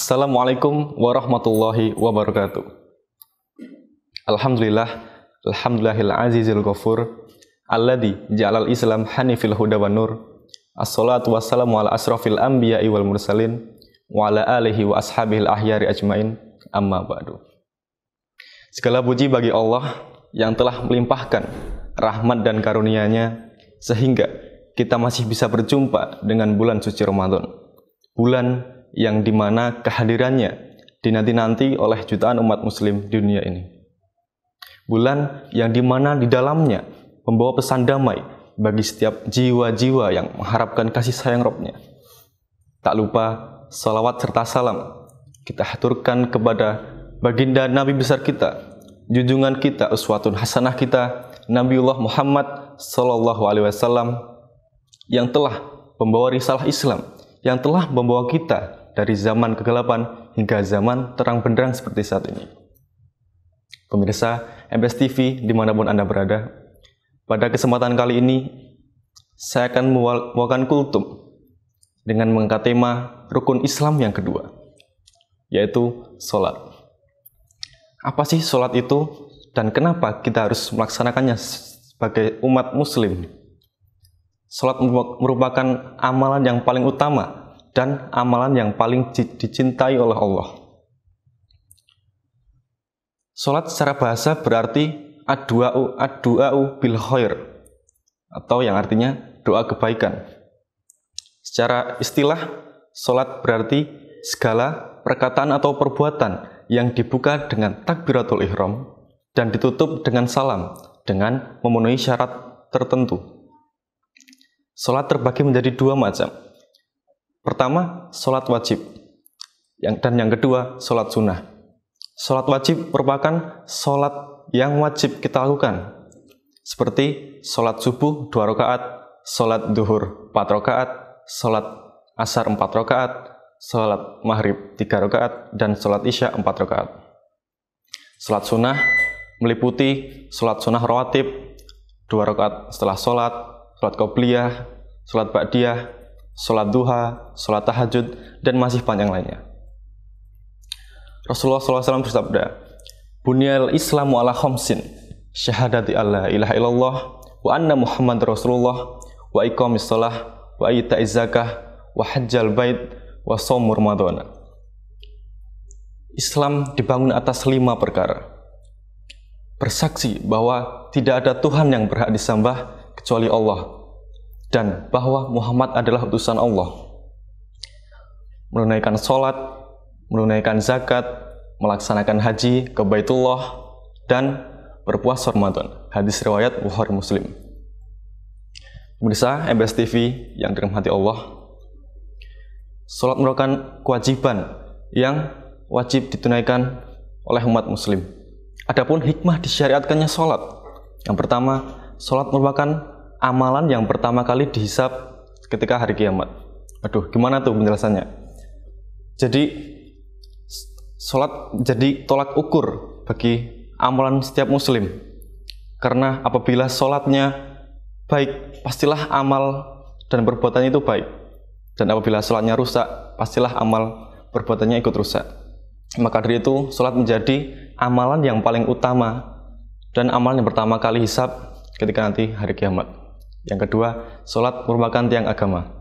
Assalamualaikum warahmatullahi wabarakatuh. Alhamdulillahil azizil ghafur alladzi ja'alal islam hanifil huda wan nur. Assalatu wassalamu ala asrafil anbiya'i wal mursalin wa ala alihi wa ashabihil ahyari ajmain. Amma ba'du. Segala puji bagi Allah yang telah melimpahkan rahmat dan karunia-Nya sehingga kita masih bisa berjumpa dengan bulan suci Ramadan. Bulan yang dimana kehadirannya dinanti-nanti oleh jutaan umat muslim di dunia ini. Bulan yang dimana di dalamnya membawa pesan damai bagi setiap jiwa-jiwa yang mengharapkan kasih sayang Rabb-Nya. Tak lupa salawat serta salam kita haturkan kepada baginda Nabi besar kita, junjungan kita, uswatun hasanah kita, Nabiullah Muhammad sallallahu alaihi wasallam yang telah membawa risalah Islam, yang telah membawa kita dari zaman kegelapan hingga zaman terang benderang seperti saat ini. Pemirsa MBS TV dimanapun Anda berada, pada kesempatan kali ini saya akan membawakan kultum dengan mengangkat tema rukun Islam yang kedua, yaitu sholat. Apa sih sholat itu dan kenapa kita harus melaksanakannya sebagai umat muslim? Sholat merupakan amalan yang paling utama dan amalan yang paling dicintai oleh Allah. Salat secara bahasa berarti ad-du'a'u bil khair, atau yang artinya doa kebaikan. Secara istilah, salat berarti segala perkataan atau perbuatan yang dibuka dengan takbiratul ihram dan ditutup dengan salam dengan memenuhi syarat tertentu. Salat terbagi menjadi dua macam. Pertama, sholat wajib, dan yang kedua, sholat sunnah. Sholat wajib merupakan sholat yang wajib kita lakukan, seperti sholat subuh 2 rakaat, sholat duhur 4 rakaat, sholat asar 4 rakaat, sholat maghrib 3 rakaat, dan sholat isya 4 rakaat. Sholat sunnah meliputi sholat sunnah rawatib 2 rakaat setelah sholat qobliyah, sholat ba'diyah, sholat duha, sholat tahajud, dan masih panjang lainnya. Rasulullah SAW bersabda, Bunyal Islamu ala khamsin, syahadati alla ilaha illallah, wa anna Muhammad Rasulullah, wa iqamis shalah, wa ita'iz zakah, wa hajjal bait, wa shaum Ramadan. Islam dibangun atas 5 perkara. Bersaksi bahwa tidak ada Tuhan yang berhak disembah kecuali Allah, dan bahwa Muhammad adalah utusan Allah. Menunaikan sholat, menunaikan zakat, melaksanakan haji ke Baitullah, dan berpuasa Ramadan. Hadis riwayat Bukhari Muslim. Pemirsa MBS TV yang dirahmati Allah, sholat merupakan kewajiban yang wajib ditunaikan oleh umat muslim. Adapun hikmah disyariatkannya sholat. Yang pertama, sholat merupakan amalan yang pertama kali dihisab ketika hari kiamat. Aduh, gimana tuh penjelasannya? Jadi, sholat jadi tolak ukur bagi amalan setiap muslim. Karena apabila sholatnya baik, pastilah amal dan perbuatannya itu baik. Dan apabila sholatnya rusak, pastilah amal perbuatannya ikut rusak. Maka dari itu, sholat menjadi amalan yang paling utama dan amalan yang pertama kali hisab ketika nanti hari kiamat. Yang kedua, sholat merupakan tiang agama.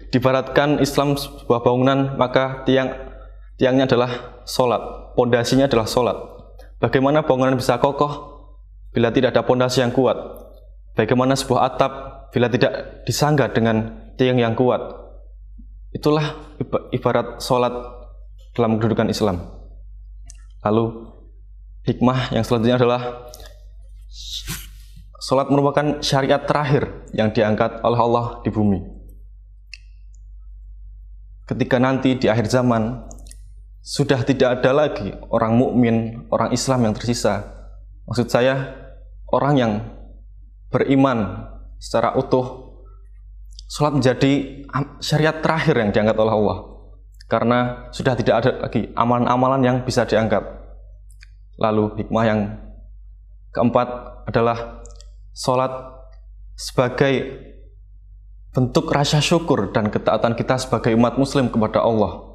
Diibaratkan Islam sebuah bangunan, maka tiangnya adalah sholat, pondasinya adalah sholat. Bagaimana bangunan bisa kokoh bila tidak ada pondasi yang kuat? Bagaimana sebuah atap bila tidak disangga dengan tiang yang kuat? Itulah ibarat sholat dalam kedudukan Islam. Lalu, hikmah yang selanjutnya adalah sholat merupakan syariat terakhir yang diangkat oleh Allah di bumi. Ketika nanti di akhir zaman sudah tidak ada lagi orang mukmin, orang Islam yang tersisa. Maksud saya, orang yang beriman secara utuh. Sholat menjadi syariat terakhir yang diangkat oleh Allah, karena sudah tidak ada lagi amalan-amalan yang bisa diangkat. Lalu hikmah yang keempat adalah sholat sebagai bentuk rasa syukur dan ketaatan kita sebagai umat muslim kepada Allah.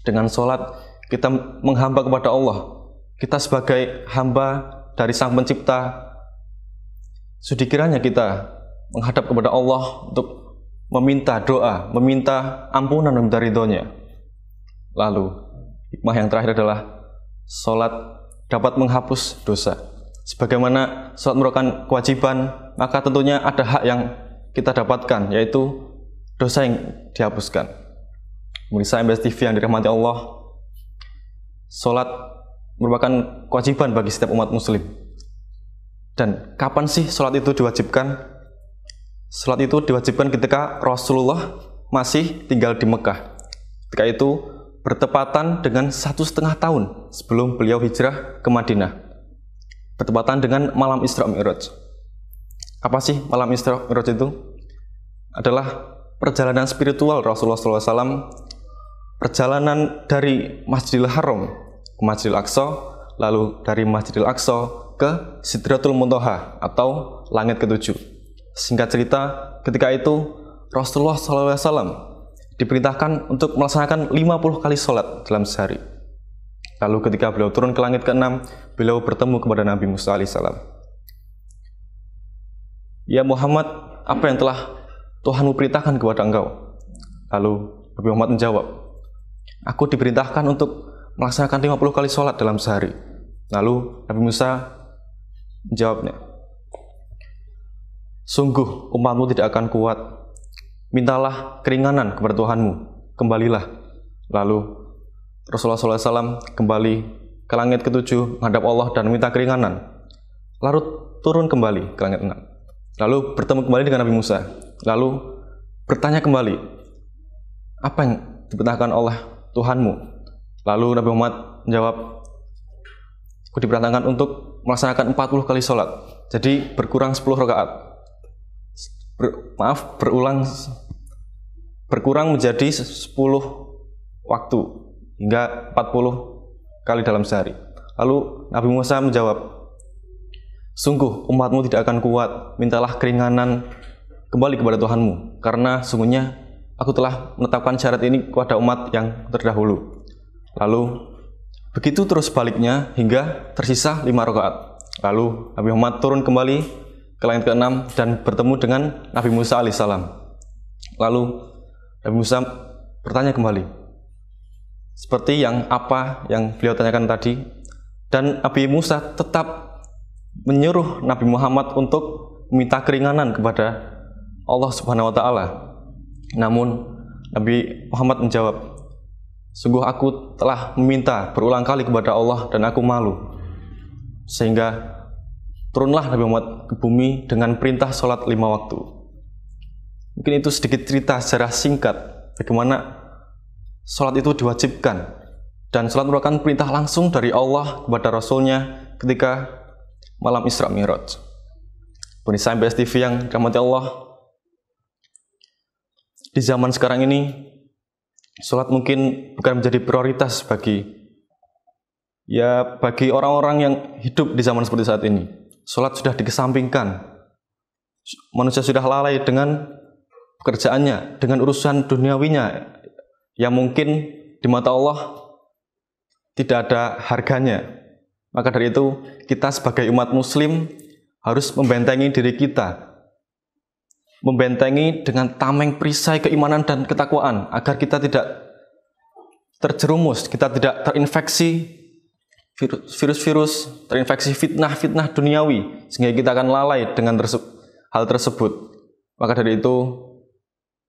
Dengan sholat kita menghamba kepada Allah. Kita sebagai hamba dari Sang Pencipta, sudi kiranya kita menghadap kepada Allah untuk meminta doa, meminta ampunan, meminta ridhonya. Lalu hikmah yang terakhir adalah sholat dapat menghapus dosa. Sebagaimana sholat merupakan kewajiban, maka tentunya ada hak yang kita dapatkan, yaitu dosa yang dihapuskan. Pemirsa MBS TV yang dirahmati Allah, sholat merupakan kewajiban bagi setiap umat muslim. Dan kapan sih sholat itu diwajibkan? Sholat itu diwajibkan ketika Rasulullah masih tinggal di Mekah. Ketika itu bertepatan dengan 1,5 tahun sebelum beliau hijrah ke Madinah. Bertepatan dengan malam Isra Mi'raj. Apa sih malam Isra Mi'raj itu? Adalah perjalanan spiritual Rasulullah SAW, perjalanan dari Masjidil Haram ke Masjidil Aqsa, lalu dari Masjidil Aqsa ke Sidratul Muntaha atau langit ke-7. Singkat cerita, ketika itu Rasulullah SAW diperintahkan untuk melaksanakan 50 kali sholat dalam sehari. Lalu ketika beliau turun ke langit ke-6, beliau bertemu kepada Nabi Musa alaihissalam. Ya Muhammad, apa yang telah Tuhanmu perintahkan kepada engkau? Lalu Nabi Muhammad menjawab, aku diperintahkan untuk melaksanakan 50 kali sholat dalam sehari. Lalu Nabi Musa menjawabnya, sungguh umatmu tidak akan kuat. Mintalah keringanan kepada Tuhanmu, kembalilah. Lalu Rasulullah SAW kembali ke langit ke-7 menghadap Allah dan minta keringanan. Lalu turun kembali ke langit 6. Lalu bertemu kembali dengan Nabi Musa. Lalu bertanya kembali, apa yang diperintahkan oleh Tuhanmu? Lalu Nabi Muhammad menjawab, aku diperintahkan untuk melaksanakan 40 kali sholat. Jadi berkurang 10 rakaat. Berkurang menjadi 10 waktu hingga 40 kali dalam sehari. Lalu Nabi Musa menjawab, sungguh umatmu tidak akan kuat, mintalah keringanan kembali kepada Tuhanmu, karena sungguhnya aku telah menetapkan syarat ini kepada umat yang terdahulu. Lalu begitu terus baliknya hingga tersisa 5 rakaat. Lalu Nabi Muhammad turun kembali ke langit ke-6 dan bertemu dengan Nabi Musa alaihissalam. Lalu Nabi Musa bertanya kembali, seperti apa yang beliau tanyakan tadi, dan Nabi Musa tetap menyuruh Nabi Muhammad untuk meminta keringanan kepada Allah Subhanahu wa Ta'ala. Namun Nabi Muhammad menjawab, sungguh aku telah meminta berulang kali kepada Allah dan aku malu. Sehingga turunlah Nabi Muhammad ke bumi dengan perintah sholat 5 waktu. Mungkin itu sedikit cerita secara singkat bagaimana sholat itu diwajibkan. Dan sholat merupakan perintah langsung dari Allah kepada Rasulnya ketika malam Isra Mi'raj. Pemirsa MBS TV yang dirahmati Allah, di zaman sekarang ini sholat mungkin bukan menjadi prioritas bagi orang-orang yang hidup di zaman seperti saat ini. Sholat sudah dikesampingkan. Manusia sudah lalai dengan pekerjaannya, dengan urusan duniawinya yang mungkin di mata Allah tidak ada harganya. Maka dari itu, kita sebagai umat muslim harus membentengi diri kita, membentengi dengan tameng perisai keimanan dan ketakwaan, agar kita tidak terjerumus, kita tidak terinfeksi virus-virus, terinfeksi fitnah-fitnah duniawi, sehingga kita akan lalai dengan hal tersebut. Maka dari itu,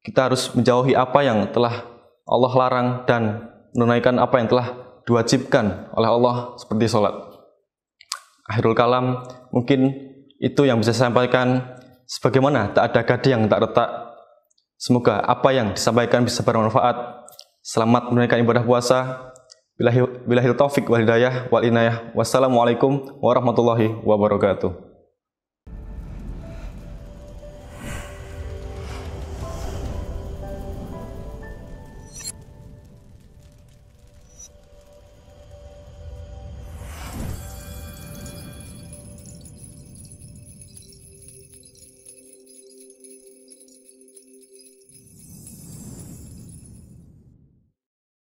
kita harus menjauhi apa yang telah Allah larang dan menunaikan apa yang telah diwajibkan oleh Allah seperti sholat. Akhirul kalam, mungkin itu yang bisa saya sampaikan. Sebagaimana tak ada gading yang tak retak, semoga apa yang disampaikan bisa bermanfaat. Selamat menunaikan ibadah puasa. Bilahil taufik wal hidayah wal inayah. Wassalamualaikum warahmatullahi wabarakatuh.